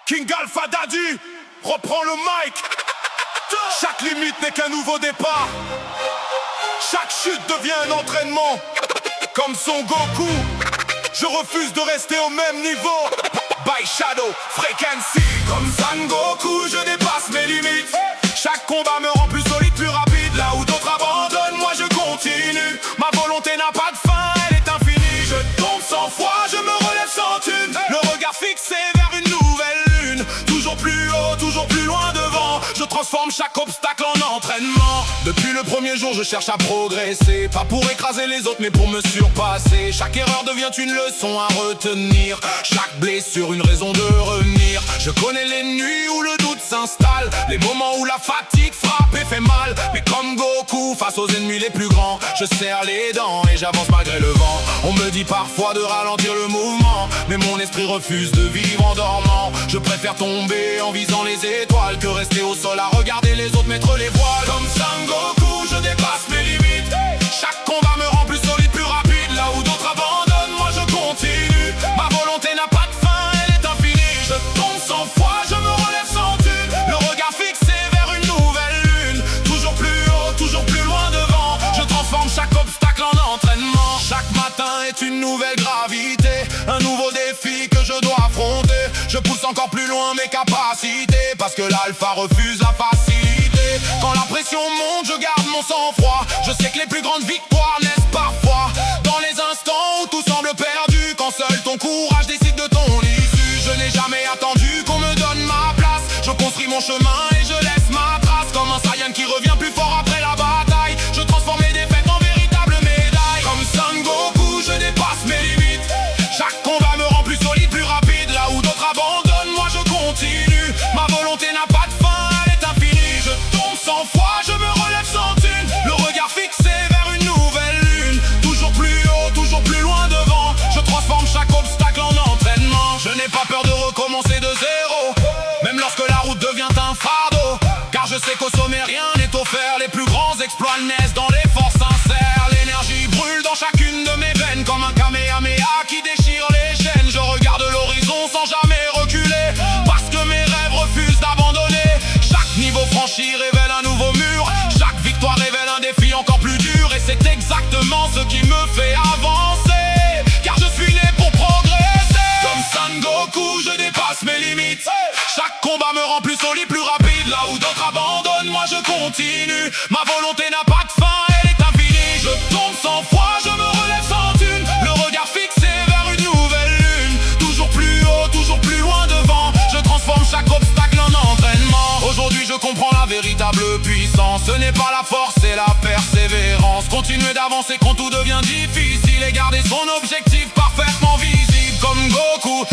King Alpha Daddy reprend le mic. Chaque limite n'est qu'un nouveau départ. Chaque chute devient un entraînement. Comme Son Goku, je refuse de rester au même niveau. By Shadow Frequency. Comme Son Goku, je dépasse mes limites. Chaque combat me rend plus solide, plus rapide. Là où d'autres abandonnent, moi je continue. Ma volonté n'a pas de fin, elle est infinie. Je tombe sans foi, je me relève sans thune. Le regard fixé vers une nouvelle lune. Toujours plus haut, toujours plus loin devant. Je transforme chaque obstacle en entraînement. Depuis le premier jour, je cherche à progresser. Pas pour écraser les autres, mais pour me surpasser. Chaque erreur devient une leçon à retenir. Chaque blessure, une raison de revenir. Je connais les nuits où le doute s'installe. Les moments où la fatigue frappe et fait mal. Mais comme Goku, face aux ennemis les plus grands, je serre les dents et j'avance malgré le vent. On me dit parfois de ralentir le mouvement, mais mon esprit refuse de vivre en dormant. Je préfère tomber en visant les étoiles que rester au sol à regarder les autres mettre les voiles. Comme Son Goku, je dépasse mes limites. Chaque combat me rend plus solide, plus rapide. Là où d'autres abandonnent, moi je continue. Ma volonté n'a pas de fin, elle est infinie. Je tombe sans foi, je me relève sans thune. Le regard fixé vers une nouvelle lune. Toujours plus haut, toujours plus loin devant. Je transforme chaque obstacle en entraînement. Chaque matin est une nouvelle gravité. Un nouveau défi que je dois affronter. Je pousse encore plus loin mes capacités, parce que l'alpha refuse la facilité. Quand la pression monte, je garde mon sang-froid. Je sais que les plus grandes victoires naissent parfois dans les instants où tout semble perdu. Quand seul ton courage décide de ton issue. Je n'ai jamais attendu qu'on me donne ma place. Je construis mon chemin et je laisse ma trace. Comme un Saiyan qui revient plus fort après la bataille. Je transforme mes défaites en véritables médailles. Comme Son Goku, je dépasse mes limites. Chaque combat me rend plus solide, plus rapide. Là où d'autres abandonnent, moi je continue. Ma volonté n'a pas de fin, elle est infinie. Je tombe sans foi, je me relève sans thune. Le regard fixé vers une nouvelle lune. Toujours plus haut, toujours plus loin devant. Je transforme chaque obstacle en entraînement. Je n'ai pas peur de recommencer de zéro, même lorsque la route devient un fardeau. Car je sais qu'au sommet rien n'est offert. Les plus grands exploits naissent dans l'effort sincère. L'énergie brûle dans chacune de mes veines, comme un Kamehameha qui déchire les chaînes. Je regarde l'horizon sans jamais reculer, parce que mes rêves refusent d'abandonner. Chaque niveau franchi révèle un nouveau mur. Chaque victoire révèle un défi encore plus dur. Et c'est exactement ce qui me fait avancer, car je suis né pour progresser. Comme Son Goku, je dépasse mes limites. Chaque combat me rend plus solide, plus rapide. Là où d'autres abandonnent, moi je continue. Ma volonté n'a pas de fin, elle est infinie. Je tombe sans foi, je me relève sans thune. Le regard fixé vers une nouvelle lune. Toujours plus haut, toujours plus loin devant. Je transforme chaque obstacle en entraînement. Aujourd'hui je comprends la véritable puissance. Ce n'est pas la force, c'est la persévérance. Continuer d'avancer quand tout devient difficile et garder son objectif parfaitement visible. Comme Goku,